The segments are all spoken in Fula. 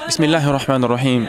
بسم الله الرحمن الرحيم.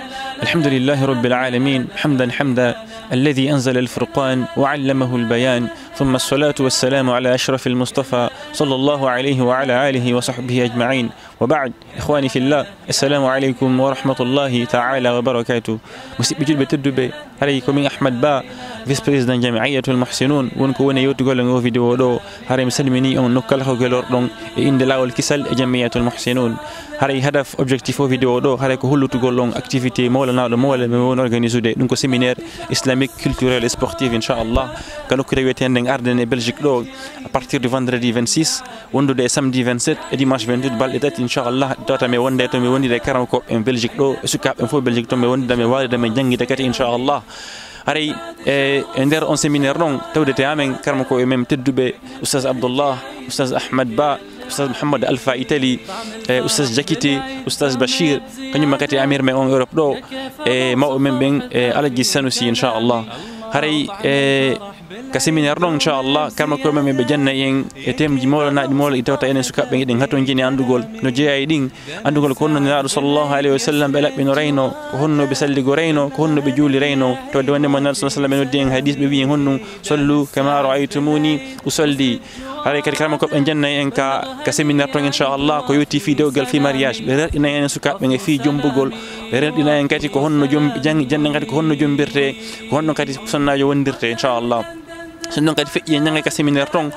الحمد لله رب العالمين حمدا الذي أنزل الفرقان وعلمه البيان، ثم الصلاة والسلام على أشرف المصطفى صلى الله عليه وعلى آله وصحبه أجمعين، وبعد. إخواني في الله، السلام عليكم ورحمة الله تعالى وبركاته. مسيب جلبة تدبي عليكم من أحمد با فيس بريزيدان جمعية المحسنون ونكون يوتقول لنغو فيديو دو هاري مسلميني أو نكالخو جلوردون إن دلاو الكسل جمعية المحسنون. هاري هدف objectif au vidéo do hare ko hollutu gollon activité mawlana do mawla me won organiser dum ko séminaire islamique culturel et sportif inchallah kanu ko rewetende arden e Belgique do à partir du vendredi 26 wondude samedi 27 et dimanche 28 balde tati inchallah tota me wonde to me wondide karam ko en Belgique do sukab en fo Belgique to me wonde me walide me jangide kati inchallah. هاري ندير اون سيمينير دون تودتي امن كرمكو امام تدبي استاذ عبد الله، استاذ احمد با، استاذ محمد الفا ايطالي، استاذ جاكيتي، استاذ بشير كنيم مكاتي امير مي اون اوروب دو ما من بين الجي سانوسي ان شاء الله. هاري كسيمينير دون ان شاء الله كرمكو امام بجنة ين يتم جمولا مول يتوتا ين سكاب بين دين هاتون جيني اندوغول نو جي دين اندوغول كونو نبي صلى الله عليه وسلم بلا بن رينو كونو بسلي غورينو كونو بجولي رينو تو دون من صلى الله عليه وسلم دين حديث بي هونو صلوا كما رايتموني اصلي. هاري كرمكو ان جنة ين كسيمينير دون ان شاء الله كو يوتي في دوغال في مارياج بير ان ين سكاب بين في جومبوغول بير ان ين كاتي كو هونو جوم جان جان كاتي كو هونو جومبيرتي كو هونو كاتي سناجو ونديرتي ان شاء الله. سنون قد في ينعي كسيمينير تون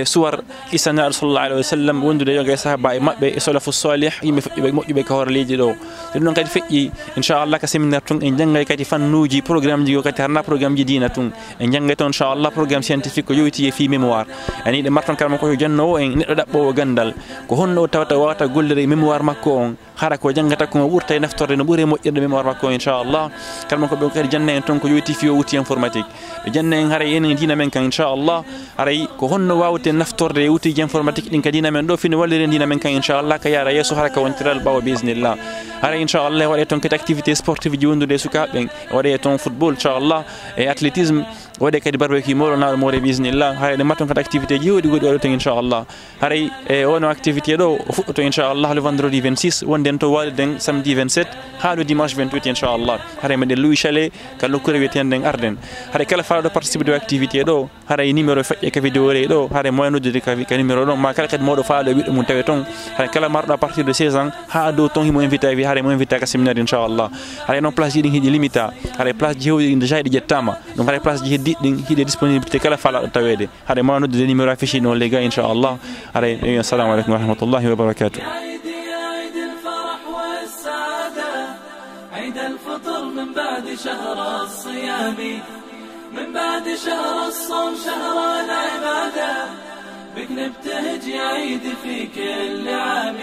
صور إسحاق صلى الله عليه وسلم وندو ديوغا صحابة ما بيسولف الصالح يبقى كهور ليجدو. سنون قد في إن شاء الله كسيمينير تون ينعي كتفن نوجي برنامج ديو كترنا برنامج جديد تون ينعي تون إن شاء الله برنامج سcientifique يوتي في ميموار يعني لما تون كلام كوي جنو إن نقدر بو غندل كهون تواتا قول ميموار مكون حركة جنگتا كم ورتا نفتر نبوري مؤيد ميموار مكون إن شاء الله كلام كوي بكر جنة تون كيوتي في يوتي انفورماتيك جنة هاري إن دينا من كان إن شاء الله هاري كهون واوت نفتر يوتي انفورماتيك إن كدينا من دو في نولي دينا من كان إن شاء الله كيا رئيسو حركة وانترال باو بإذن الله. هاري إن شاء الله وريتون كتاكتيفيتي سبورتيف جوندو دي سكابين وريتون فوتبول إن شاء الله أتليتيزم ودي كده باربيكي مورنا موري بإذن الله. هاري لما تون كتاكتيفيتي جود وريتون إن شاء الله. هاري ونو أكتيفيتي دو فوتو إن شاء الله لفندرودي 26 وندن تو والدن سامدي 27 هالو ديماش 28 إن شاء الله. هاري من لوي شالي كلو كوريتين دن أردن. هاري كلا فارو بارتيسيبي دو أكتيفيتي دو هاري نيميرو فاي كفيديو ري دو هاري موانو دي كنيميرو دو ما كلا كد مودو فالو بيد مونتاويتون. هاري كلا مارنا بارتي دو 16 ans هادو تون هيمو انفيتاي في هاري مو انفيتا كسيمينار إن شاء الله. هاري نون بلاص دي هيدي ليميتا هاري بلاص جيو ديجا دي جتاما دونك هاري بلاص دي هيدي ديسپونيبيليتي كلا فالا تاويدي. هاري موانو دي نيميرو افيشي نو ليغا إن شاء الله. هاري السلام عليكم ورحمة الله وبركاته. عيد الفطر من بعد شهر الصيام، من بعد شهر الصوم شهر العبادة، بك نبتهج يا عيد في كل عام.